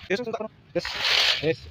Yes, yes, yes.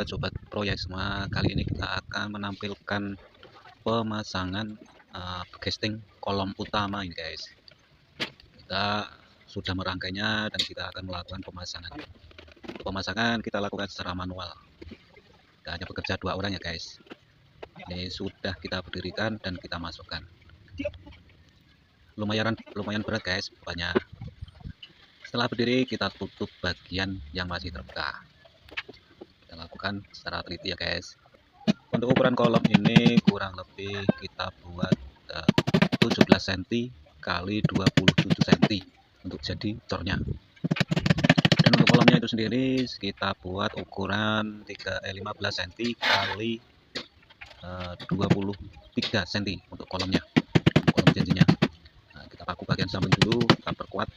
Sobat proyek semua, kali ini kita akan menampilkan pemasangan casting kolom utama ini guys. Kita sudah merangkainya dan kita akan melakukan pemasangan. Pemasangan kita lakukan secara manual. Kita hanya bekerja 2 orang ya guys. Ini sudah kita berdirikan dan kita masukkan. Lumayan berat guys, banyak. Setelah berdiri kita tutup bagian yang masih terbuka. Kita lakukan secara teliti ya guys. Untuk ukuran kolom ini kurang lebih kita buat 17 cm kali 27 cm untuk jadi cornya. Dan untuk kolomnya itu sendiri kita buat ukuran 15 cm kali 23 cm untuk kolom janjinya. Nah, kita paku bagian samping dulu, kita perkuat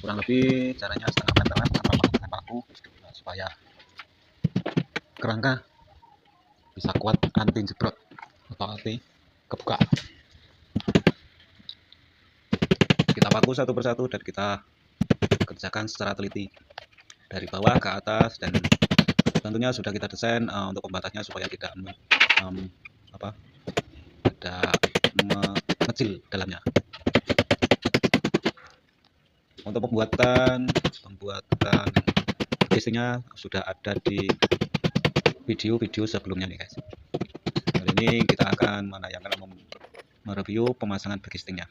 kurang lebih caranya setengah bantalan tanpa menggunakan paku, supaya kerangka bisa kuat anti jebrot atau anti kebuka. Kita paku satu persatu dan kita kerjakan secara teliti dari bawah ke atas, dan tentunya sudah kita desain untuk pembatasnya supaya tidak mengecil dalamnya. Untuk pembuatan casingnya sudah ada di video-video sebelumnya nih guys. Kali ini kita akan mereview pemasangan casingnya,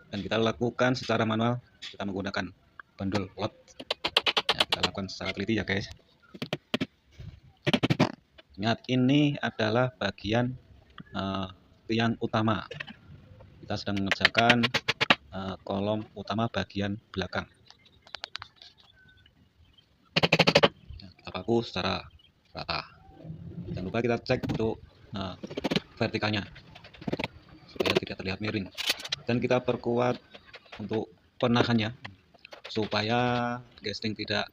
dan kita lakukan secara manual. Kita menggunakan bandul lot. Ya, kita lakukan secara teliti ya guys. Ingat, ini adalah bagian tiang utama. Kita sedang mengerjakan kolom utama bagian belakang. Kita paku secara rata. Jangan lupa kita cek untuk vertikalnya supaya tidak terlihat miring, dan kita perkuat untuk penahannya supaya casing tidak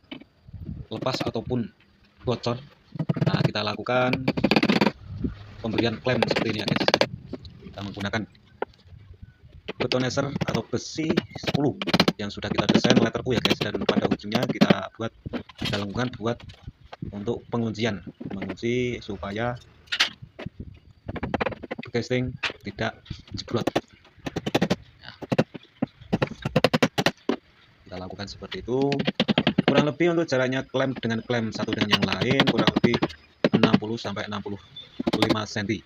lepas ataupun bocor. Nah, kita lakukan pemberian klem seperti ini ya guys. Kita menggunakan betoneser atau besi 10 yang sudah kita desain letter U ya guys, dan pada ujungnya kita lakukan buat untuk mengunci supaya casing tidak jebrot. Nah, kita lakukan seperti itu. Kurang lebih untuk jaraknya klem dengan klem satu dengan yang lain kurang lebih 60 sampai 65 cm.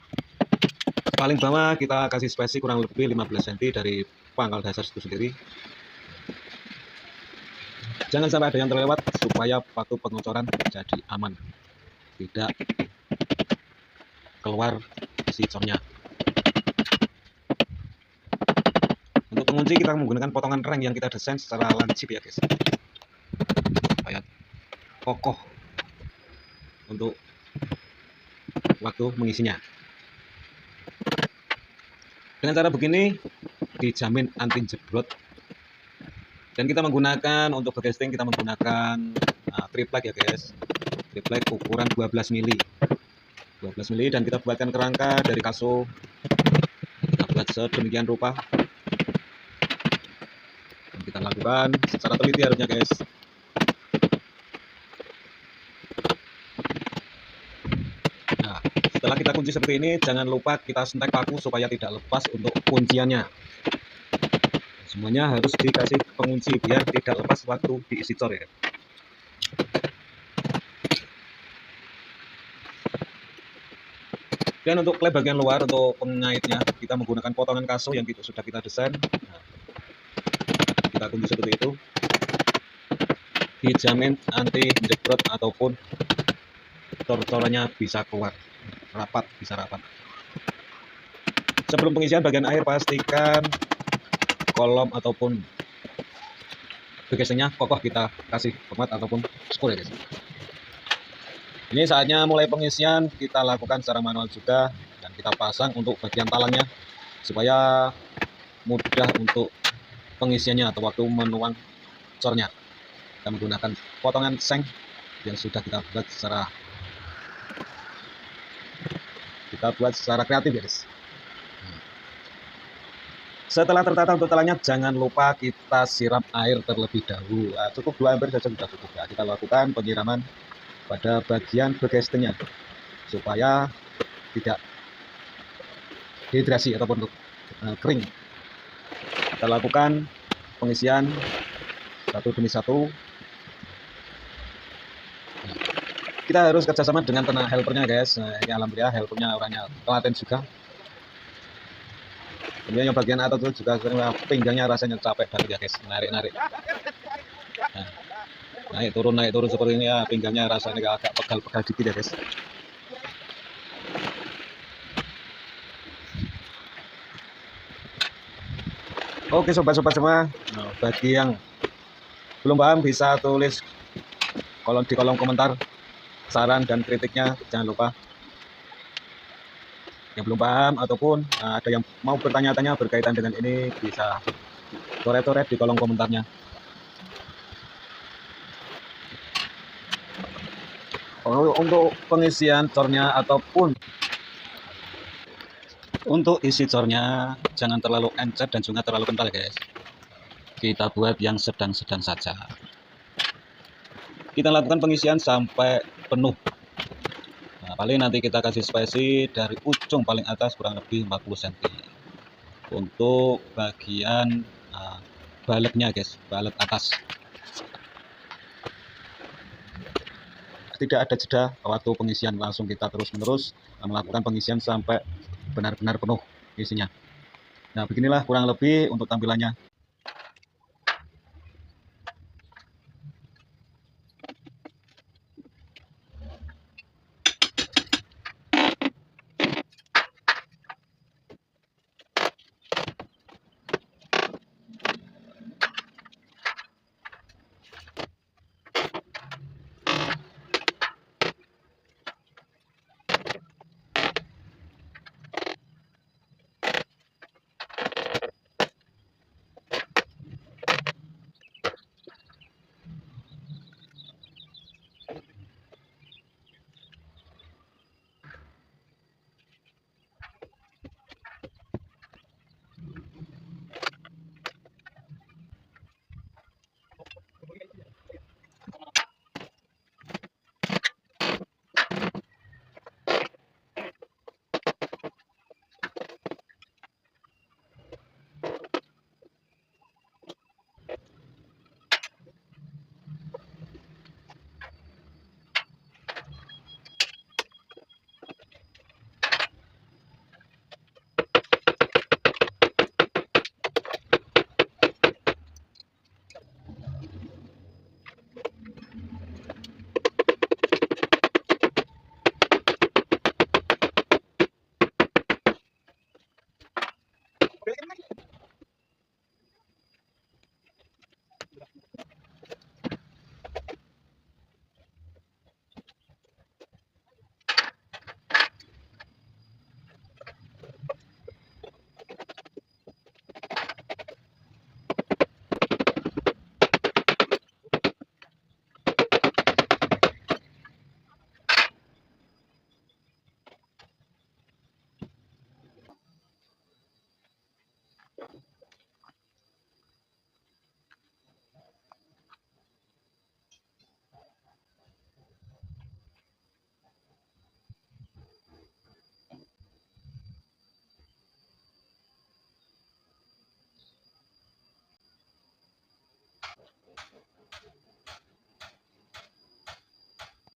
Paling bawah kita kasih spasi kurang lebih 15 cm dari pangkal dasar itu sendiri. Jangan sampai ada yang terlewat supaya waktu pengocoran jadi aman, tidak keluar isi cornya. Untuk pengunci kita menggunakan potongan reng yang kita desain secara lancip ya guys, supaya kokoh untuk waktu mengisinya. Dengan cara begini dijamin anti jebrot. Dan kita menggunakan untuk casting, kita menggunakan triplek ya guys. Triplek ukuran 12 mili. 12 mili, dan kita buatkan kerangka dari kaso. Kita buat sedemikian rupa. Dan kita lakukan secara teliti harusnya guys. Nah, setelah kita kunci seperti ini, jangan lupa kita sentek paku supaya tidak lepas untuk kunciannya. Semuanya harus dikasih pengunci biar tidak lepas waktu diisi cor ya. Dan untuk klep bagian luar untuk pengaitnya kita menggunakan potongan kaso yang sudah kita desain. Nah, kita kunci seperti itu. Dijamin anti jebrot ataupun cor-corannya bisa keluar rapat, bisa rapat. Sebelum pengisian bagian air, pastikan kolom ataupun bagasnya kokoh, kita kasih format ataupun skor ya guys. Ini saatnya mulai pengisian, kita lakukan secara manual juga, dan kita pasang untuk bagian talangnya supaya mudah untuk pengisiannya atau waktu menuang cornya. Kita menggunakan potongan seng yang sudah kita buat secara kreatif ya guys. Setelah tertata untuk talangnya, jangan lupa kita siram air terlebih dahulu. Cukup 2 ampere saja sudah cukup ya. Kita lakukan penyiraman pada bagian bagasnya supaya tidak dehidrasi ataupun kering. Kita lakukan pengisian satu demi satu. Kita harus kerjasama dengan helpernya guys. Ini alhamdulillah helpernya orangnya telaten juga. Kemudian yang bagian atas itu juga pinggangnya rasanya capek banget ya guys, narik. Naik turun seperti ini ya, pinggangnya rasanya agak pegal-pegal dikit ya guys. Oke sobat-sobat semua, bagi yang belum paham bisa tulis di kolom komentar saran dan kritiknya, jangan lupa. Yang belum paham ataupun ada yang mau bertanya-tanya berkaitan dengan ini, bisa coret-coret di kolom komentarnya. Untuk pengisian cornya ataupun untuk isi cornya jangan terlalu encer dan juga terlalu kental guys. Kita buat yang sedang-sedang saja. Kita lakukan pengisian sampai penuh. Nah, paling nanti kita kasih spasi dari ujung paling atas kurang lebih 40 cm untuk bagian baletnya guys, balet atas. Tidak ada jeda waktu pengisian, langsung kita terus-menerus melakukan pengisian sampai benar-benar penuh isinya. Nah, beginilah kurang lebih untuk tampilannya.